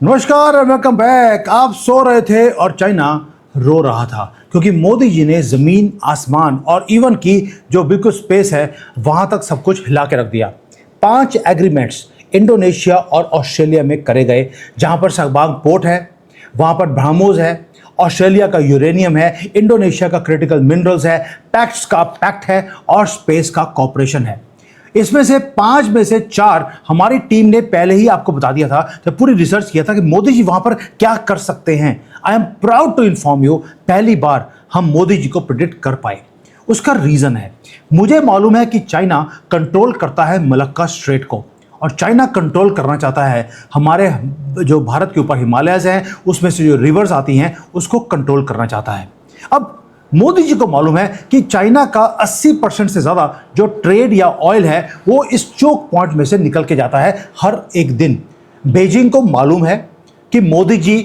नमस्कार और welcome back. आप सो रहे थे और चाइना रो रहा था क्योंकि मोदी जी ने जमीन, आसमान और इवन की जो बिल्कुल स्पेस है वहां तक सब कुछ हिला के रख दिया। 5 एग्रीमेंट्स इंडोनेशिया और ऑस्ट्रेलिया में करे गए, जहां पर सबांग पोर्ट है, वहां पर ब्रह्मोस है, ऑस्ट्रेलिया का यूरेनियम है, इंडोनेशिया का क्रिटिकल मिनरल्स है, पैक्ट्स का पैक्ट है और स्पेस का कॉपरेशन है। इसमें से 5 में से 4 हमारी टीम ने पहले ही आपको बता दिया था, जब पूरी रिसर्च किया था कि मोदी जी वहां पर क्या कर सकते हैं। I am proud to inform you, पहली बार हम मोदी जी को प्रिडिक्ट कर पाए। उसका रीजन है, मुझे मालूम है कि चाइना कंट्रोल करता है मलक्का स्ट्रेट को, और चाइना कंट्रोल करना चाहता है हमारे जो भारत के ऊपर हिमालयस हैं उसमें से जो रिवर्स आती हैं उसको कंट्रोल करना चाहता है। अब मोदी जी को मालूम है कि चाइना का 80% से ज़्यादा जो ट्रेड या ऑयल है वो इस चोक पॉइंट में से निकल के जाता है हर एक दिन। बीजिंग को मालूम है कि मोदी जी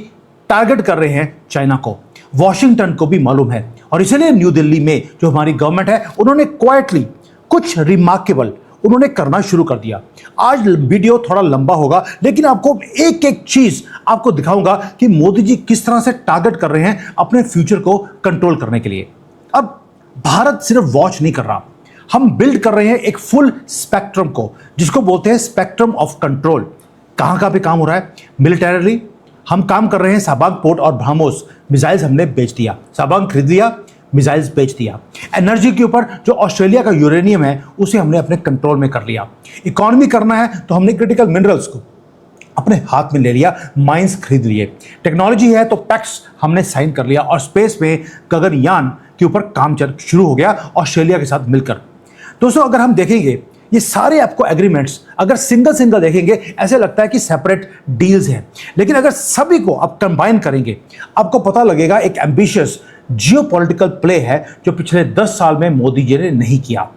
टारगेट कर रहे हैं चाइना को, वॉशिंगटन को भी मालूम है, और इसलिए न्यू दिल्ली में जो हमारी गवर्नमेंट है उन्होंने क्वाइटली कुछ रिमार्केबल उन्होंने करना शुरू कर दिया। आज वीडियो थोड़ा लंबा होगा लेकिन आपको एक एक चीज आपको दिखाऊंगा कि मोदी जी किस तरह से टारगेट कर रहे हैं अपने फ्यूचर को कंट्रोल करने के लिए। अब भारत सिर्फ वॉच नहीं कर रहा, हम बिल्ड कर रहे हैं एक फुल स्पेक्ट्रम को, जिसको बोलते हैं स्पेक्ट्रम ऑफ कंट्रोल। कहां कहां पे काम हो रहा है? मिलिटरीली हम काम कर रहे हैं। सबांग पोर्ट और ब्रह्मोस मिसाइल्स हमने बेच दिया, सबांग खरीद लिया, मिसाइल्स बेच दिया। एनर्जी के ऊपर जो ऑस्ट्रेलिया का यूरेनियम है उसे हमने अपने कंट्रोल में कर लिया। इकोनॉमी करना है तो हमने क्रिटिकल मिनरल्स को अपने हाथ में ले लिया, माइंस खरीद लिए। टेक्नोलॉजी है तो पैक्ट्स हमने साइन कर लिया, और स्पेस में गगनयान के ऊपर काम शुरू हो गया ऑस्ट्रेलिया के साथ मिलकर। दोस्तों, अगर हम देखेंगे ये सारे आपको एग्रीमेंट्स अगर सिंगल सिंगल देखेंगे ऐसे लगता है कि सेपरेट डील्स हैं, लेकिन अगर सभी को आप कंबाइन करेंगे आपको पता लगेगा एक एम्बिशियस जियोपॉलिटिकल प्ले है जो पिछले 10 साल में मोदी जी ने नहीं किया।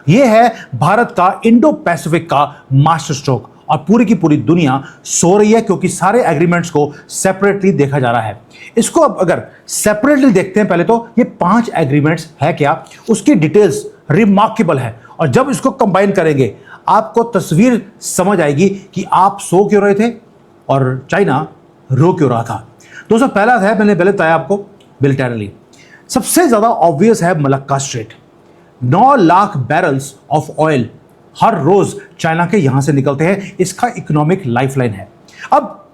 यह है भारत का इंडो पैसिफिक का मास्टर स्ट्रोक, और पूरी की पूरी दुनिया सो रही है क्योंकि सारे एग्रीमेंट्स को सेपरेटली देखा जा रहा है। इसको अब अगर सेपरेटली देखते हैं, पहले तो ये 5 एग्रीमेंट्स है क्या, उसकी डिटेल्स रिमार्केबल है, और जब इसको कंबाइन करेंगे आपको तस्वीर समझ आएगी कि आप सो क्यों रहे थे और चाइना रो क्यों रहा था। दोस्तों, पहला है, मैंने पहले बताया आपको, मिलिटरीली सबसे ज्यादा ऑब्वियस है Malacca strait. 9 lakh barrels of oil हर रोज चाइना के यहां से निकलते हैं, इसका इकोनॉमिक लाइफलाइन है। अब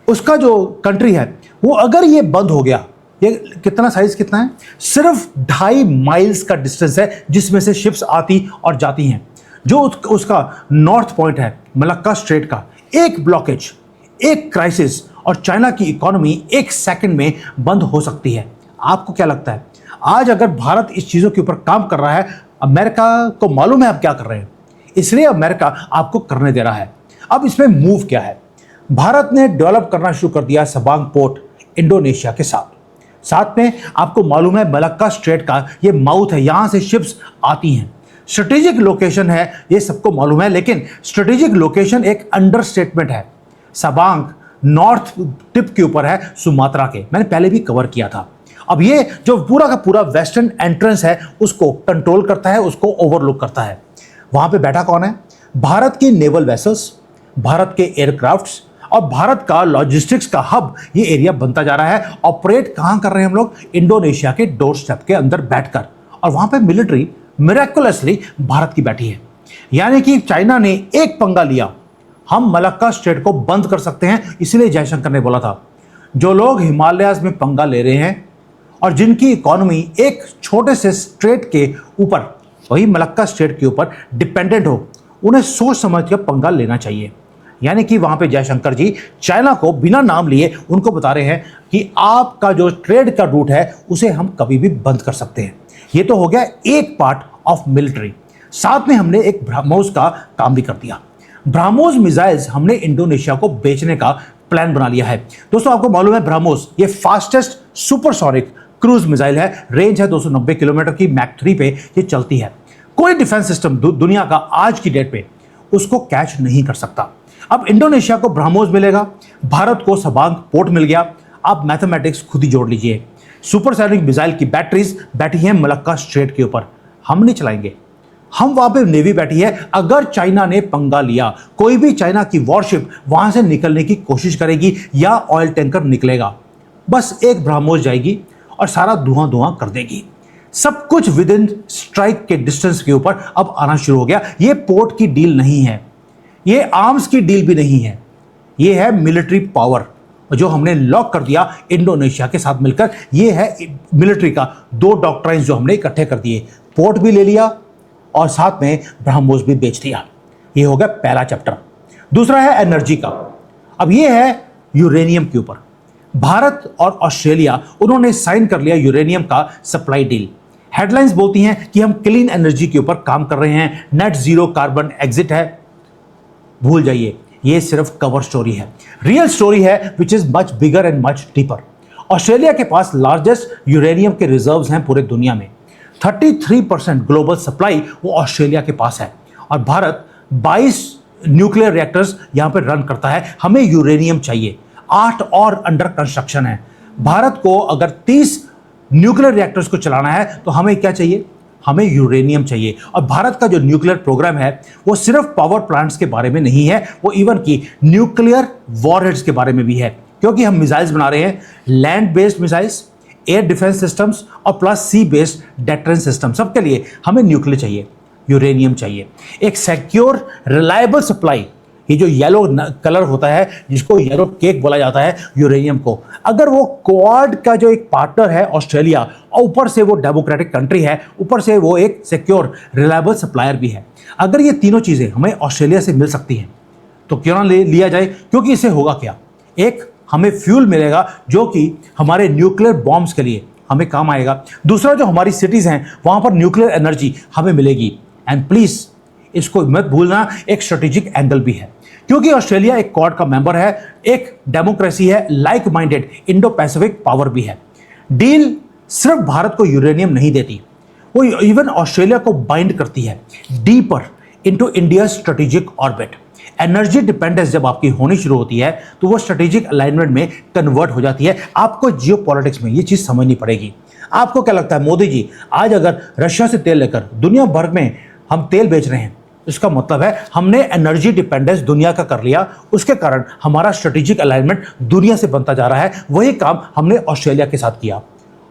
उसका जो कंट्री है वो अगर ये बंद हो गया, ये कितना साइज कितना है, सिर्फ 2.5 माइल्स का डिस्टेंस है जिसमें से शिप्स आती और जाती हैं। जो उसका नॉर्थ पॉइंट है मलक्का स्ट्रेट का, एक ब्लॉकेज, एक क्राइसिस और चाइना की इकोनॉमी 1 सेकंड में बंद हो सकती है। आपको क्या लगता है, आज अगर भारत इस चीजों के ऊपर काम कर रहा है, अमेरिका को मालूम है आप क्या कर रहे हैं, इसलिए अमेरिका आपको करने दे रहा है। अब इसमें मूव क्या है, भारत ने डेवलप करना शुरू कर दिया सबांग पोर्ट इंडोनेशिया के साथ में आपको मालूम है मलक्का स्ट्रेट का ये माउथ है, यहां से शिप्स आती हैं। स्ट्रेटेजिक लोकेशन है, ये सबको मालूम है, लेकिन स्ट्रेटेजिक लोकेशन एक अंडरस्टेटमेंट है। सबांग नॉर्थ टिप के ऊपर है सुमात्रा के, मैंने पहले भी कवर किया था। अब ये जो पूरा का पूरा वेस्टर्न एंट्रेंस है उसको कंट्रोल करता है, उसको ओवरलुक करता है। वहां पे बैठा कौन है? भारत की नेवल वेसल्स, भारत के एयरक्राफ्ट्स और भारत का लॉजिस्टिक्स का हब ये एरिया बनता जा रहा है। ऑपरेट कहां कर रहे हैं हम लोग? इंडोनेशिया के डोर स्टेप के अंदर बैठकर, और वहां पे मिलिट्री मिरेकुलसली भारत की बैठी है। यानी कि चाइना ने एक पंगा लिया, हम मलक्का स्ट्रेट को बंद कर सकते हैं, इसलिए जयशंकर ने बोला था जो लोग हिमालयाज में पंगा ले रहे हैं और जिनकी इकोनॉमी एक छोटे से स्ट्रेट के ऊपर, वही मलक्का स्ट्रेट के ऊपर डिपेंडेंट हो, उन्हें सोच समझ कर पंगा लेना चाहिए। यानी कि वहां पे जयशंकर जी चाइना को बिना नाम लिए उनको बता रहे हैं कि आपका जो ट्रेड का रूट है उसे हम कभी भी बंद कर सकते हैं। ये तो हो गया एक पार्ट ऑफ मिलिट्री। साथ में हमने एक ब्रह्मोस का काम भी कर दिया। ब्रह्मोस मिसाइल्स हमने इंडोनेशिया को बेचने का प्लान बना लिया है। दोस्तों, आपको मालूम है ब्रह्मोस ये फास्टेस्ट सुपरसोनिक क्रूज मिसाइल है, रेंज है 290 किलोमीटर की, मैक 3 पे ये चलती है। कोई डिफेंस सिस्टम दुनिया का आज की डेट पे उसको कैच नहीं कर सकता। अब इंडोनेशिया को ब्रह्मोस मिलेगा, भारत को सबांग पोर्ट मिल गया। आप मैथमेटिक्स खुद ही जोड़ लीजिए। सुपरसोनिक मिसाइल की बैटरीज बैठी हैं मलक्का स्ट्रेट के ऊपर, हम नहीं चलाएंगे, हम वहां पे नेवी बैठी है, अगर चाइना ने पंगा लिया, कोई भी चाइना की वॉरशिप वहां से निकलने की कोशिश करेगी या ऑयल टैंकर निकलेगा, बस एक ब्रह्मोस जाएगी और सारा धुआं धुआं कर देगी। सब कुछ विद इन स्ट्राइक के डिस्टेंस के ऊपर अब आना शुरू हो गया। ये पोर्ट की डील नहीं है, ये आर्म्स की डील भी नहीं है, ये है मिलिट्री पावर जो हमने लॉक कर दिया इंडोनेशिया के साथ मिलकर। ये है मिलिट्री का दो डॉक्ट्राइन्स जो हमने इकट्ठे कर दिए, पोर्ट भी ले लिया और साथ में ब्रह्मोस भी बेच दिया। ये हो गया पहला चैप्टर। दूसरा है एनर्जी का। अब ये है यूरेनियम के ऊपर। भारत और ऑस्ट्रेलिया उन्होंने साइन कर लिया यूरेनियम का सप्लाई डील। हेडलाइंस बोलती हैं कि हम क्लीन एनर्जी के ऊपर काम कर रहे हैं, नेट जीरो कार्बन एग्जिट है। भूल जाइए, ये सिर्फ कवर स्टोरी है। रियल स्टोरी है which is much bigger and much deeper. Australia के पास लार्जेस्ट यूरेनियम के रिजर्व्स हैं पूरे दुनिया में। 33% ग्लोबल सप्लाई वो ऑस्ट्रेलिया के पास है और भारत 22 न्यूक्लियर रिएक्टर्स यहां पर रन करता है। हमें यूरेनियम चाहिए, 8 और अंडर कंस्ट्रक्शन है। भारत को अगर 30 न्यूक्लियर रिएक्टर्स को चलाना है तो हमें क्या चाहिए? हमें यूरेनियम चाहिए। और भारत का जो न्यूक्लियर प्रोग्राम है वो सिर्फ पावर प्लांट्स के बारे में नहीं है, वो इवन की न्यूक्लियर वॉरहेड्स के बारे में भी है, क्योंकि हम मिसाइल्स बना रहे हैं, land based missiles, air defence systems और प्लस सी बेस्ड डेटरेंस सिस्टम। सबके लिए हमें न्यूक्लियर चाहिए, यूरेनियम चाहिए। एक सिक्योर रिलायबल सप्लाई, ये जो येलो कलर होता है जिसको येलो केक बोला जाता है यूरेनियम को, अगर वो क्वाड का जो एक पार्टनर है ऑस्ट्रेलिया और ऊपर से वो डेमोक्रेटिक कंट्री है, ऊपर से वो एक सिक्योर रिलायबल सप्लायर भी है, अगर ये तीनों चीज़ें हमें ऑस्ट्रेलिया से मिल सकती हैं तो क्यों ना ले लिया जाए। क्योंकि इससे होगा क्या, एक हमें फ्यूल मिलेगा जो कि हमारे न्यूक्लियर बॉम्ब्स के लिए हमें काम आएगा। दूसरा, जो हमारी सिटीज़ हैं वहाँ पर न्यूक्लियर एनर्जी हमें मिलेगी। एंड प्लीज़ इसको मत भूलना, एक स्ट्रेटेजिक एंगल भी है, क्योंकि ऑस्ट्रेलिया एक क्वाड का मेंबर है, एक डेमोक्रेसी है, like minded Indo Pacific power भी है। डील सिर्फ भारत को यूरेनियम नहीं देती, वो इवन ऑस्ट्रेलिया को बाइंड करती है deeper into India strategic orbit. Energy dependence जब आपकी होनी शुरू होती है तो वो स्ट्रेटेजिक अलाइनमेंट में कन्वर्ट हो जाती है। आपको जियोपॉलिटिक्स में ये चीज़ समझनी पड़ेगी। आपको क्या लगता है, मोदी जी आज अगर रशिया से तेल लेकर दुनिया भर में हम तेल बेच रहे हैं, इसका मतलब है हमने एनर्जी डिपेंडेंस दुनिया का कर लिया, उसके कारण हमारा स्ट्रेटेजिक अलाइनमेंट दुनिया से बनता जा रहा है। वही काम हमने ऑस्ट्रेलिया के साथ किया।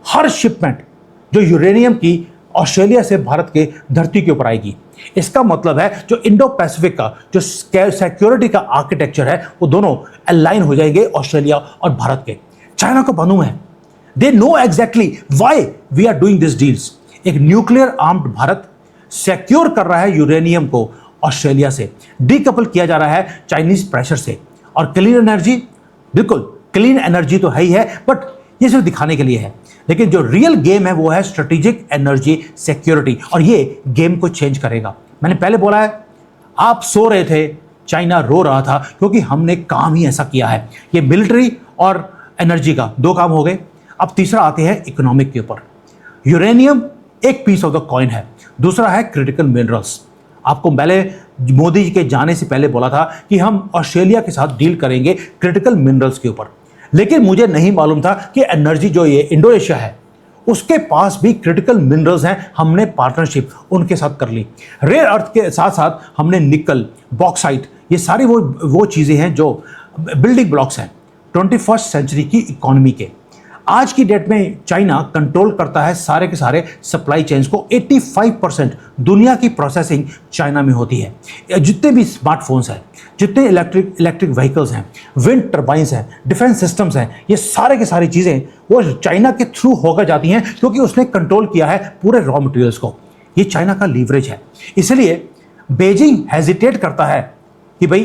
हर शिपमेंट जो यूरेनियम की ऑस्ट्रेलिया से भारत के धरती के ऊपर आएगी, इसका मतलब है जो इंडो पैसिफिक का जो सिक्योरिटी का आर्किटेक्चर है वो दोनों अलाइन हो जाएंगे, ऑस्ट्रेलिया और भारत के। चाइना को मालूम है, they know exactly why we are doing this deals. एक न्यूक्लियर आर्म्ड भारत सिक्योर कर रहा है यूरेनियम को ऑस्ट्रेलिया से, डीकपल किया जा रहा है चाइनीज प्रेशर से। और क्लीन एनर्जी, बिल्कुल क्लीन एनर्जी तो है ही है, बट ये सिर्फ दिखाने के लिए है। लेकिन जो रियल गेम है वो है स्ट्रेटेजिक एनर्जी सिक्योरिटी, और ये गेम को चेंज करेगा। मैंने पहले बोला है, आप सो रहे थे, चाइना रो रहा था, क्योंकि हमने काम ही ऐसा किया है। ये मिलिट्री और एनर्जी का दो काम हो गए। अब तीसरा आते हैं इकोनॉमिक के ऊपर। यूरेनियम एक पीस ऑफ द कॉइन है, दूसरा है क्रिटिकल मिनरल्स। आपको पहले मोदी जी के जाने से पहले बोला था कि हम ऑस्ट्रेलिया के साथ डील करेंगे क्रिटिकल मिनरल्स के ऊपर, लेकिन मुझे नहीं मालूम था कि एनर्जी जो ये इंडोनेशिया है उसके पास भी क्रिटिकल मिनरल्स हैं। हमने पार्टनरशिप उनके साथ कर ली। रेयर अर्थ के साथ साथ हमने निकल, बॉक्साइट, ये सारी वो चीज़ें हैं जो बिल्डिंग ब्लॉक्स हैं 21st सेंचुरी की इकोनॉमी के। आज की डेट में चाइना कंट्रोल करता है सारे के सारे सप्लाई चेन्स को। 85% दुनिया की प्रोसेसिंग चाइना में होती है। जितने भी स्मार्टफोन्स हैं, जितने इलेक्ट्रिक व्हीकल्स हैं, विंड टर्बाइंस हैं, डिफेंस सिस्टम्स हैं, ये सारे के सारी चीज़ें वो चाइना के थ्रू होकर जाती हैं, क्योंकि उसने कंट्रोल किया है पूरे रॉ मटेरियल्स को। ये चाइना का लीवरेज है। इसलिए बेजिंग हेजिटेट करता है कि भाई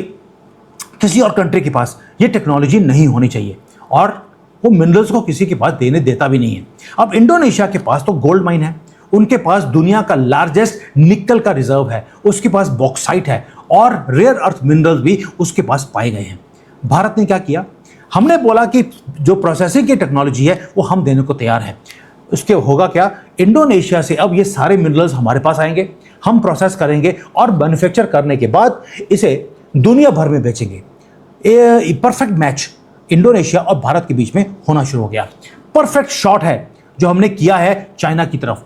किसी और कंट्री के पास ये टेक्नोलॉजी नहीं होनी चाहिए, और वो मिनरल्स को किसी के पास देने देता भी नहीं है। अब इंडोनेशिया के पास तो गोल्ड माइन है, उनके पास दुनिया का लार्जेस्ट निकल का रिजर्व है, उसके पास बॉक्साइट है, और रेयर अर्थ मिनरल्स भी उसके पास पाए गए हैं। भारत ने क्या किया, हमने बोला कि जो प्रोसेसिंग की टेक्नोलॉजी है वो हम देने को तैयार हैं। उसके होगा क्या, इंडोनेशिया से अब ये सारे मिनरल्स हमारे पास आएंगे, हम प्रोसेस करेंगे और मैन्युफैक्चर करने के बाद इसे दुनिया भर में बेचेंगे। परफेक्ट मैच इंडोनेशिया और भारत के बीच में होना शुरू हो गया। परफेक्ट शॉट है जो हमने किया है चाइना की तरफ।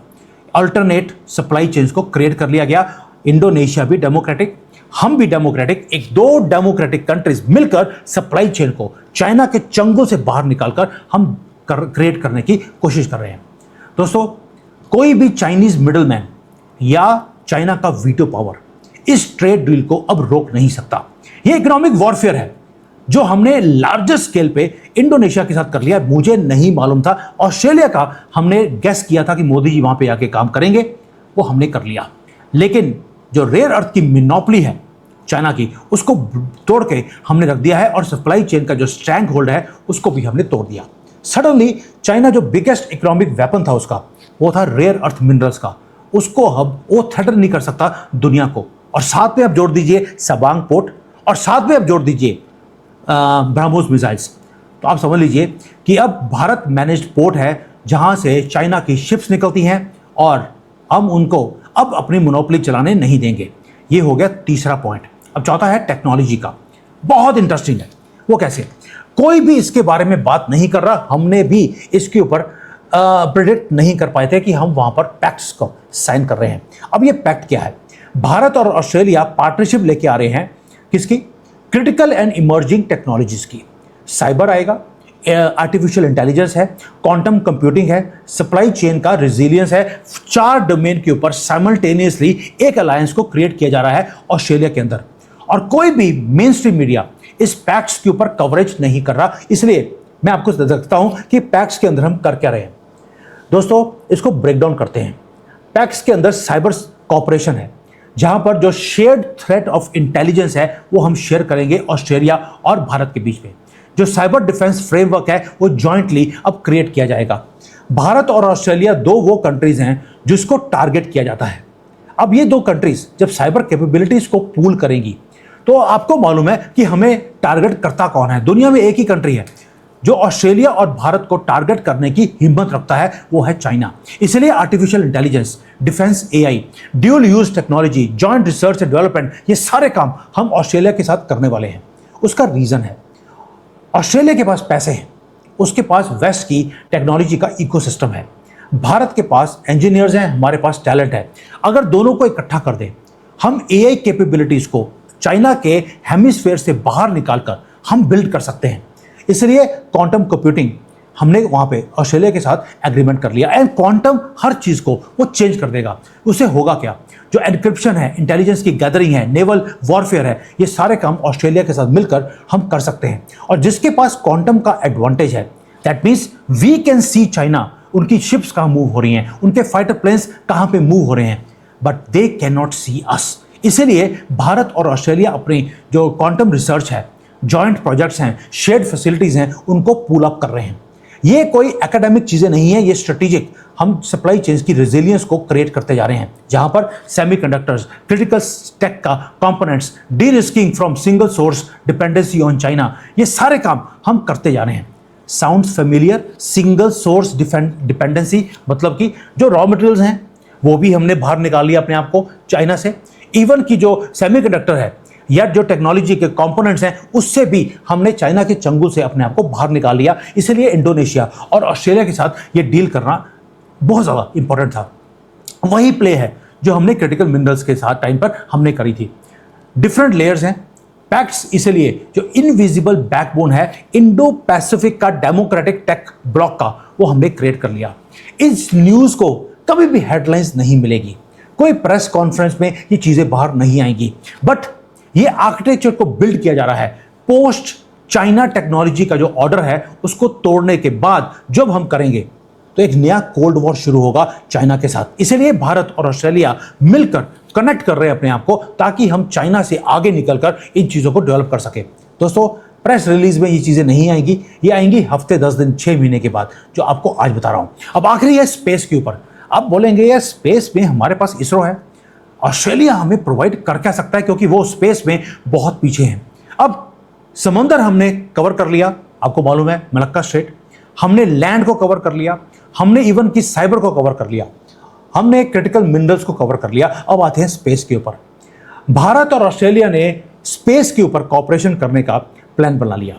अल्टरनेट सप्लाई चेन्स को क्रिएट कर लिया गया। इंडोनेशिया भी डेमोक्रेटिक, हम भी डेमोक्रेटिक, एक दो डेमोक्रेटिक कंट्रीज मिलकर सप्लाई चेन को चाइना के चंगुल से बाहर निकालकर हम क्रिएट करने की कोशिश कर रहे हैं। दोस्तों, कोई भी चाइनीज मिडलमैन या चाइना का वीटो पावर इस ट्रेड डील को अब रोक नहीं सकता। यह इकोनॉमिक वॉरफेयर है जो हमने लार्जर स्केल पे इंडोनेशिया के साथ कर लिया। मुझे नहीं मालूम था, ऑस्ट्रेलिया का हमने गेस किया था कि मोदी जी वहां पे आके काम करेंगे, वो हमने कर लिया। लेकिन जो रेयर अर्थ की मिनोपली है चाइना की, उसको तोड़ के हमने रख दिया है और सप्लाई चेन का जो स्ट्रैंग होल्ड है उसको भी हमने तोड़ दिया। सडनली चाइना जो बिगेस्ट इकोनॉमिक वेपन था उसका, वो था रेयर अर्थ मिनरल्स का, उसको अब वो थ्रेटन नहीं कर सकता दुनिया को। और साथ में आप जोड़ दीजिए सबांग पोर्ट, और साथ में आप जोड़ दीजिए ब्रह्मोस मिसाइल्स, तो आप समझ लीजिए कि अब भारत मैनेज्ड पोर्ट है जहां से चाइना की शिप्स निकलती हैं और हम उनको अब अपनी मोनोपोली चलाने नहीं देंगे। ये हो गया तीसरा पॉइंट। अब चौथा है टेक्नोलॉजी का, बहुत इंटरेस्टिंग है। वो कैसे? कोई भी इसके बारे में बात नहीं कर रहा, हमने भी इसके ऊपर प्रेडिक्ट नहीं कर पाए थे कि हम वहां पर पैक्ट्स को साइन कर रहे हैं। अब ये पैक्ट क्या है? भारत और ऑस्ट्रेलिया पार्टनरशिप लेके आ रहे हैं किसकी? क्रिटिकल एंड इमर्जिंग टेक्नोलॉजीज की। साइबर आएगा, आर्टिफिशियल इंटेलिजेंस है, क्वांटम कंप्यूटिंग है, सप्लाई चेन का रिजिलियंस है। 4 डोमेन के ऊपर साइमल्टेनियसली एक अलायंस को क्रिएट किया जा रहा है ऑस्ट्रेलिया के अंदर, और कोई भी मेन स्ट्रीम मीडिया इस पैक्ट्स के ऊपर कवरेज नहीं कर रहा। इसलिए मैं आपको देखता हूं कि पैक्ट्स के अंदर हम कर क्या रहे हैं। दोस्तों, इसको ब्रेक डाउन करते हैं। पैक्ट्स के अंदर साइबर कॉपरेशन है, जहां पर जो शेयर्ड थ्रेट ऑफ इंटेलिजेंस है वो हम शेयर करेंगे ऑस्ट्रेलिया और भारत के बीच में। जो साइबर डिफेंस फ्रेमवर्क है वो जॉइंटली अब क्रिएट किया जाएगा। भारत और ऑस्ट्रेलिया दो वो कंट्रीज हैं जिसको टारगेट किया जाता है। अब ये दो कंट्रीज जब साइबर कैपेबिलिटीज को पूल करेंगी तो आपको मालूम है कि हमें टारगेट करता कौन है। दुनिया में एक ही कंट्री है जो ऑस्ट्रेलिया और भारत को टारगेट करने की हिम्मत रखता है, वो है चाइना। इसलिए artificial intelligence, defence AI, dual use technology, joint research and development, ये सारे काम हम ऑस्ट्रेलिया के साथ करने वाले हैं। उसका रीजन है ऑस्ट्रेलिया के पास पैसे हैं, उसके पास वेस्ट की टेक्नोलॉजी का इकोसिस्टम है, भारत के पास इंजीनियर्स हैं, हमारे पास टैलेंट है। अगर दोनों को इकट्ठा कर दें, हम एआई कैपेबिलिटीज को चाइना के हेमिस्फेयर से बाहर निकालकर हम बिल्ड कर सकते हैं। इसलिए क्वांटम कंप्यूटिंग हमने वहां पे ऑस्ट्रेलिया के साथ एग्रीमेंट कर लिया। एंड क्वांटम हर चीज को वो चेंज कर देगा। उससे होगा क्या? जो एनक्रिप्शन है, इंटेलिजेंस की गैदरिंग है, नेवल वॉरफेयर है, ये सारे काम ऑस्ट्रेलिया के साथ मिलकर हम कर सकते हैं। और जिसके पास क्वांटम का एडवांटेज है, that means we can see China, उनकी शिप्स कहां मूव हो रही हैं, उनके फाइटर प्लेन्स कहां पे मूव हो रहे हैं, बट दे कैन नॉट सी अस। इसलिए भारत और ऑस्ट्रेलिया अपनी जो क्वांटम रिसर्च है, जॉइंट प्रोजेक्ट्स हैं, शेयर्ड फैसिलिटीज हैं, उनको पुल अप कर रहे हैं। ये कोई एकेडमिक चीजें नहीं है, ये स्ट्रेटेजिक, हम सप्लाई चेन्स की रेजिलियंस को क्रिएट करते जा रहे हैं, जहां पर सेमीकंडक्टर्स, क्रिटिकल टेक का components, D risking from single source dependency on China, ये सारे काम हम करते जा रहे हैं। Sounds familiar? Single source dependency मतलब कि जो रॉ मटेरियल्स हैं वो भी हमने बाहर निकाल लिया अपने आप को चाइना से। इवन की जो सेमीकंडक्टर है या जो टेक्नोलॉजी के कंपोनेंट्स हैं उससे भी हमने चाइना के चंगुल से अपने आप को बाहर निकाल लिया। इसलिए इंडोनेशिया और ऑस्ट्रेलिया के साथ ये डील करना बहुत ज़्यादा इंपॉर्टेंट था। वही प्ले है जो हमने क्रिटिकल मिनरल्स के साथ टाइम पर हमने करी थी। डिफरेंट लेयर्स हैं। पैक्ट्स इसलिए जो इनविजिबल बैकबोन है इंडो पैसिफिक का डेमोक्रेटिक टेक ब्लॉक का, वो हमने क्रिएट कर लिया। इस न्यूज़ को कभी भी हेडलाइंस नहीं मिलेगी, कोई प्रेस कॉन्फ्रेंस में ये चीज़ें बाहर नहीं आएंगी, बट ये आर्किटेक्चर को बिल्ड किया जा रहा है पोस्ट चाइना टेक्नोलॉजी का जो ऑर्डर है उसको तोड़ने के बाद जब हम करेंगे तो एक नया कोल्ड वॉर शुरू होगा चाइना के साथ। इसलिए भारत और ऑस्ट्रेलिया मिलकर कनेक्ट कर रहे हैं अपने आप को ताकि हम चाइना से आगे निकलकर इन चीज़ों को डेवलप कर सके। दोस्तों, प्रेस रिलीज में ये चीज़ें नहीं आएंगी, ये आएंगी हफ्ते, 10 दिन, 6 महीने के बाद, जो आपको आज बता रहा हूं। अब आखिरी है स्पेस के ऊपर। आप बोलेंगे यार स्पेस में हमारे पास इसरो है, ऑस्ट्रेलिया हमें प्रोवाइड कर क्या सकता है, क्योंकि वो स्पेस में बहुत पीछे हैं। अब समंदर हमने कवर कर लिया, आपको मालूम है मलक्का स्ट्रेट, हमने लैंड को कवर कर लिया, हमने इवन की साइबर को कवर कर लिया, हमने क्रिटिकल मिनरल्स को कवर कर लिया। अब आते हैं स्पेस के ऊपर। भारत और ऑस्ट्रेलिया ने स्पेस के ऊपर कॉपरेशन करने का प्लान बना लिया।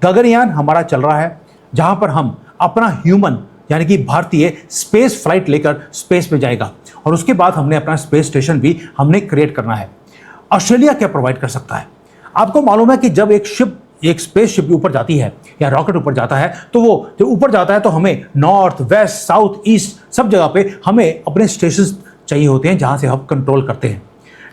गगनयान हमारा चल रहा है, जहां पर हम अपना ह्यूमन यानी कि भारतीय स्पेस फ्लाइट लेकर स्पेस में जाएगा और उसके बाद हमने अपना स्पेस स्टेशन भी हमने क्रिएट करना है। ऑस्ट्रेलिया क्या प्रोवाइड कर सकता है? आपको मालूम है कि जब एक स्पेस शिप ऊपर जाती है या रॉकेट ऊपर जाता है तो वो जब ऊपर जाता है तो हमें नॉर्थ, वेस्ट, साउथ, ईस्ट सब जगह पे हमें अपने स्टेशन चाहिए होते हैं जहां से हम कंट्रोल करते हैं।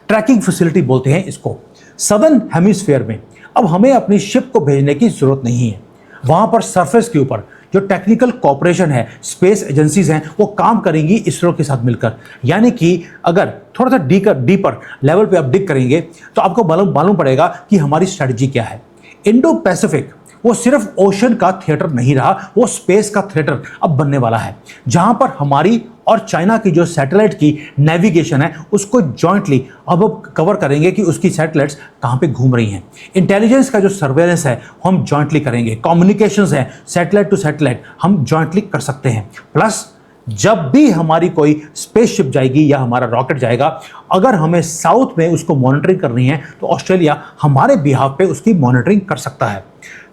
ट्रैकिंग फैसिलिटी बोलते हैं इसको। सदर्न हेमिस्फीयर में अब हमें अपनी शिप को भेजने की जरूरत नहीं है। वहां पर सरफेस के ऊपर जो टेक्निकल कॉपरेशन है, स्पेस एजेंसीज हैं, वो काम करेंगी इसरो के साथ मिलकर। यानी कि अगर थोड़ा सा डीपर लेवल पे आप डिग करेंगे तो आपको मालूम पड़ेगा कि हमारी स्ट्रेटजी क्या है। इंडो पैसिफिक वो सिर्फ ओशन का थिएटर नहीं रहा, वो स्पेस का थिएटर अब बनने वाला है, जहां पर हमारी और चाइना की जो सैटेलाइट की नेविगेशन है उसको जॉइंटली अब कवर करेंगे कि उसकी सैटेलाइट्स कहां पे घूम रही हैं। इंटेलिजेंस का जो सर्वेलेंस है हम जॉइंटली करेंगे। कम्युनिकेशंस है सैटेलाइट टू सैटेलाइट हम जॉइंटली कर सकते हैं। प्लस जब भी हमारी कोई स्पेसशिप जाएगी या हमारा रॉकेट जाएगा, अगर हमें साउथ में उसको मॉनिटरिंग करनी है तो ऑस्ट्रेलिया हमारे बिहाफ पे उसकी मॉनिटरिंग कर सकता है।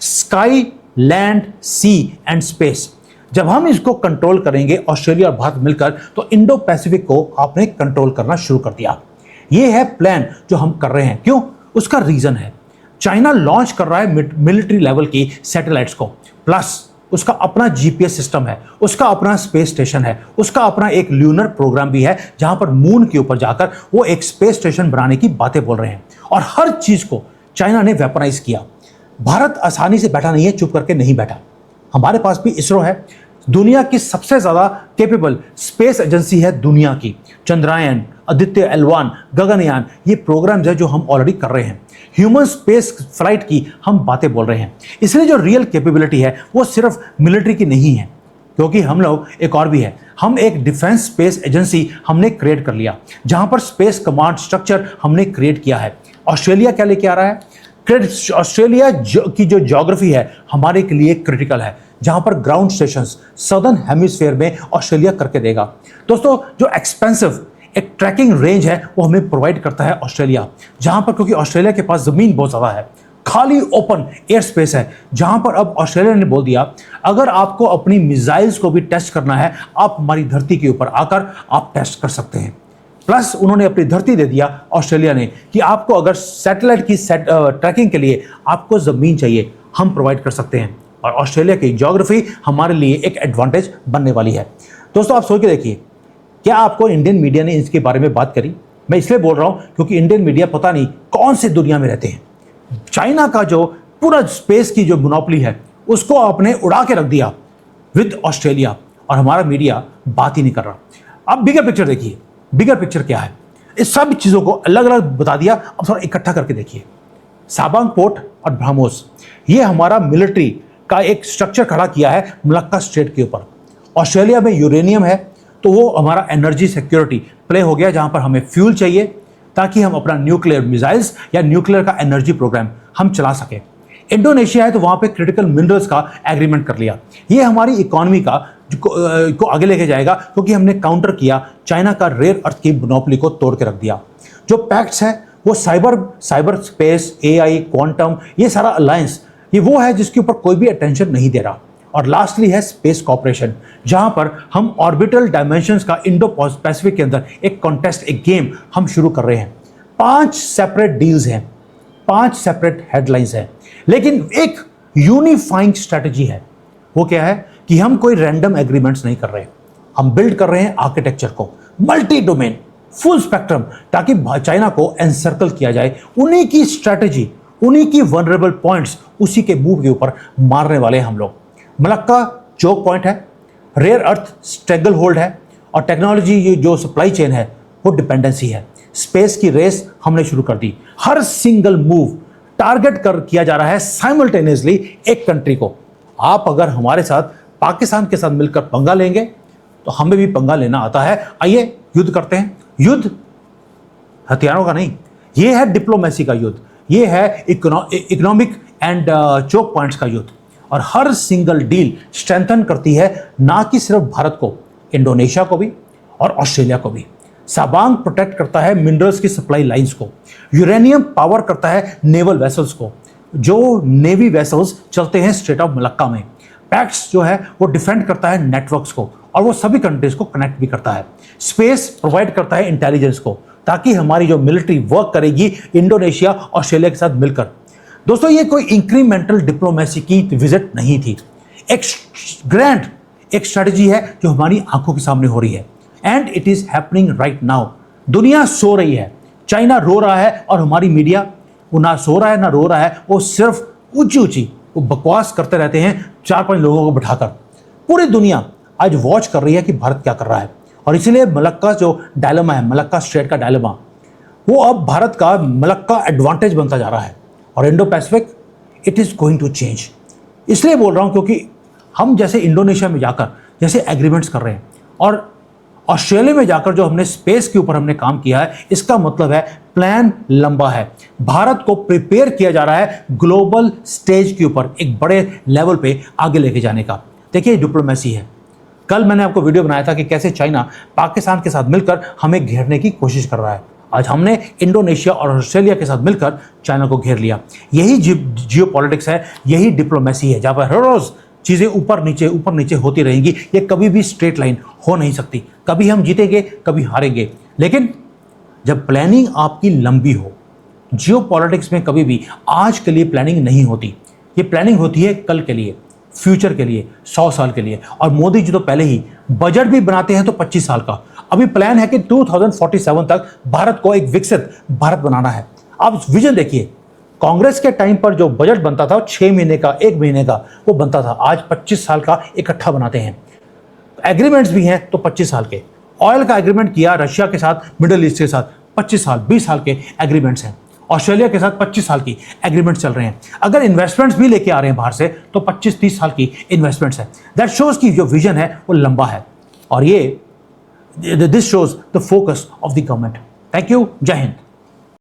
Sky, land, sea and space जब हम इसको कंट्रोल करेंगे ऑस्ट्रेलिया और भारत मिलकर, तो इंडो पैसिफिक को आपने कंट्रोल करना शुरू कर दिया। ये है प्लान जो हम कर रहे हैं। क्यों? उसका रीजन है चाइना लॉन्च कर रहा है मिलिट्री लेवल की सैटेलाइट्स को, प्लस उसका अपना जीपीएस सिस्टम है, उसका अपना स्पेस स्टेशन है, उसका अपना एक ल्यूनर प्रोग्राम भी है जहां पर मून के ऊपर जाकर वो एक स्पेस स्टेशन बनाने की बातें बोल रहे हैं। और हर चीज को चाइना ने वेपनाइज किया। भारत आसानी से बैठा नहीं है, चुप करके नहीं बैठा। हमारे पास भी इसरो है, दुनिया की सबसे ज्यादा कैपेबल स्पेस एजेंसी है दुनिया की। चंद्रयान, आदित्य L1, गगनयान, ये प्रोग्राम्स है जो हम ऑलरेडी कर रहे हैं। ह्यूमन स्पेस फ्लाइट की हम बातें बोल रहे हैं। इसलिए जो रियल कैपेबिलिटी है वो सिर्फ मिलिट्री की नहीं है, क्योंकि हम लोग एक और भी है। हम एक डिफेंस स्पेस एजेंसी हमने क्रिएट कर लिया, जहां पर स्पेस कमांड स्ट्रक्चर हमने क्रिएट किया है। ऑस्ट्रेलिया क्या लेके आ रहा है? ऑस्ट्रेलिया की जो ज्योग्राफी है हमारे के लिए क्रिटिकल है, जहां पर ग्राउंड स्टेशंस सदर्न हेमिस्फीयर में ऑस्ट्रेलिया करके देगा। दोस्तों, जो एक्सपेंसिव एक ट्रैकिंग रेंज है वो हमें प्रोवाइड करता है ऑस्ट्रेलिया, जहां पर क्योंकि ऑस्ट्रेलिया के पास जमीन बहुत ज़्यादा है, खाली ओपन एयर स्पेस है, जहां पर अब ऑस्ट्रेलिया ने बोल दिया अगर आपको अपनी मिसाइल्स को भी टेस्ट करना है, आप हमारी धरती के ऊपर आकर आप टेस्ट कर सकते हैं। प्लस उन्होंने अपनी धरती दे दिया ऑस्ट्रेलिया ने कि आपको अगर सैटेलाइट की ट्रैकिंग के लिए आपको ज़मीन चाहिए, हम प्रोवाइड कर सकते हैं। और ऑस्ट्रेलिया की ज्योग्राफी हमारे लिए एक एडवांटेज बनने वाली है। दोस्तों, आप सोच के देखिए, क्या आपको इंडियन मीडिया ने इसके बारे में बात करी? मैं इसलिए बोल रहा हूं क्योंकि इंडियन मीडिया पता नहीं कौन सी दुनिया में रहते हैं। चाइना का जो पूरा स्पेस की जो मोनोपोली है उसको आपने उड़ा के रख दिया विद ऑस्ट्रेलिया, और हमारा मीडिया बात ही नहीं कर रहा। अब बिगर पिक्चर देखिए, बिगर पिक्चर क्या है, इस सब चीज़ों को अलग अलग बता दिया। अब थोड़ा इकट्ठा करके देखिए। साबांग पोर्ट और ब्रह्मोस, ये हमारा मिलिट्री का एक स्ट्रक्चर खड़ा किया है मलक्का स्ट्रेट के ऊपर। ऑस्ट्रेलिया में यूरेनियम है, तो वो हमारा एनर्जी सिक्योरिटी प्ले हो गया, जहां पर हमें फ्यूल चाहिए ताकि हम अपना न्यूक्लियर मिसाइल्स या न्यूक्लियर का एनर्जी प्रोग्राम हम चला सकें। इंडोनेशिया है, तो वहां पे क्रिटिकल मिनरल्स का एग्रीमेंट कर लिया। ये हमारी इकोनॉमी को आगे लेके जाएगा, क्योंकि हमने काउंटर किया चाइना का रेयर अर्थ की मोनोपोली को तोड़ के रख दिया। जो पैक्ट्स है वो साइबर स्पेस, AI, क्वांटम, ये सारा अलायंस, ये वो है जिसके ऊपर कोई भी अटेंशन नहीं दे रहा। और लास्टली है स्पेस कॉपरेशन, जहां पर हम ऑर्बिटल डायमेंशंस का इंडो पैसिफिक के अंदर एक कॉन्टेस्ट, एक गेम हम शुरू कर रहे हैं। 5 सेपरेट डील्स हैं, 5 सेपरेट हेडलाइंस हैं, लेकिन एक यूनिफाइंग स्ट्रेटजी है। वो क्या है कि हम कोई रैंडम एग्रीमेंट्स नहीं कर रहे, हम बिल्ड कर रहे हैं आर्किटेक्चर को, मल्टी डोमेन, फुल स्पेक्ट्रम, ताकि चाइना को एनसर्कल किया जाए। उन्हीं की स्ट्रेटजी, उन्हीं की वनरेबल पॉइंट्स, उसी के मूव के ऊपर मारने वाले हम लोग। मलक्का चोक पॉइंट है, रेयर अर्थ स्ट्रेंगल होल्ड है, और टेक्नोलॉजी जो सप्लाई चेन है वो डिपेंडेंसी है। स्पेस की रेस हमने शुरू कर दी। हर सिंगल मूव टारगेट किया जा रहा है साइमल्टेनियसली एक कंट्री को। आप अगर हमारे साथ पाकिस्तान के साथ मिलकर पंगा लेंगे तो हमें भी पंगा लेना आता है। आइए युद्ध करते हैं। युद्ध हथियारों का नहीं, ये है डिप्लोमेसी का युद्ध, ये है इकोनॉमिक एंड चोक पॉइंट्स का युद्ध। और हर सिंगल डील स्ट्रेंथन करती है ना कि सिर्फ भारत को, इंडोनेशिया को भी और ऑस्ट्रेलिया को भी। साबांग प्रोटेक्ट करता है मिनरल्स की सप्लाई लाइंस को, यूरेनियम पावर करता है नेवल वेसल्स को, जो नेवी वेसल्स चलते हैं स्ट्रेट ऑफ मलक्का में। पैक्ट्स जो है वो डिफेंड करता है नेटवर्क्स को, और वो सभी कंट्रीज को कनेक्ट भी करता है। स्पेस प्रोवाइड करता है इंटेलिजेंस को, ताकि हमारी जो मिलिट्री वर्क करेगी इंडोनेशिया ऑस्ट्रेलिया के साथ मिलकर। दोस्तों, ये कोई इंक्रीमेंटल डिप्लोमेसी की विजिट नहीं थी, एक ग्रैंड एक स्ट्रेटजी है जो हमारी आंखों के सामने हो रही है, and it is happening right now. दुनिया सो रही है, चाइना रो रहा है, और हमारी मीडिया वो ना सो रहा है ना रो रहा है, वो सिर्फ ऊंची ऊंची वो बकवास करते रहते हैं 4-5 लोगों को बिठाकर। पूरी दुनिया आज वॉच कर रही है कि भारत क्या कर रहा है, और इसीलिए मलक्का जो डायलेमा है, मलक्का स्ट्रेट का डायलेमा, वो अब भारत का मलक्का एडवांटेज बनता जा रहा है, और Indo Pacific it is going to change. इसलिए बोल रहा हूं क्योंकि हम जैसे इंडोनेशिया में जाकर जैसे एग्रीमेंट्स कर रहे हैं, और ऑस्ट्रेलिया में जाकर जो हमने स्पेस के ऊपर हमने काम किया है, इसका मतलब है प्लान लंबा है। भारत को प्रिपेयर किया जा रहा है ग्लोबल स्टेज के ऊपर एक बड़े लेवल पे आगे लेके जाने का। देखिए, डिप्लोमेसी है। कल मैंने आपको वीडियो बनाया था कि कैसे चाइना पाकिस्तान के साथ मिलकर हमें घेरने की कोशिश कर रहा है। आज हमने इंडोनेशिया और ऑस्ट्रेलिया के साथ मिलकर चाइना को घेर लिया। यही जियो पॉलिटिक्स है, यही डिप्लोमेसी है, जहाँ पर हर रोज चीज़ें ऊपर नीचे होती रहेंगी। ये कभी भी स्ट्रेट लाइन हो नहीं सकती, कभी हम जीतेंगे कभी हारेंगे। लेकिन जब प्लानिंग आपकी लंबी हो, जियो पॉलिटिक्स में कभी भी आज के लिए प्लानिंग नहीं होती, ये प्लानिंग होती है कल के लिए, फ्यूचर के लिए, 100 साल के लिए। और मोदी जी तो पहले ही बजट भी बनाते हैं तो 25 साल का। अभी प्लान है कि 2047 तक भारत को एक विकसित भारत बनाना है। आप विजन देखिए, कांग्रेस के टाइम पर जो बजट बनता था 6 महीने का, 1 महीने का वो बनता था, आज 25 साल का इकट्ठा बनाते हैं। एग्रीमेंट्स भी हैं तो 25 साल के। ऑयल का एग्रीमेंट किया रशिया के साथ, मिडिल ईस्ट के साथ, 25 साल 20 साल के एग्रीमेंट्स हैं। ऑस्ट्रेलिया के साथ 25 साल की एग्रीमेंट चल रहे हैं। अगर इन्वेस्टमेंट्स भी लेके आ रहे हैं बाहर से तो 25-30 साल की इन्वेस्टमेंट्स है। दैट शोज की जो विजन है वो लंबा है, और ये this shows the focus of the government. Thank you, जय हिंद।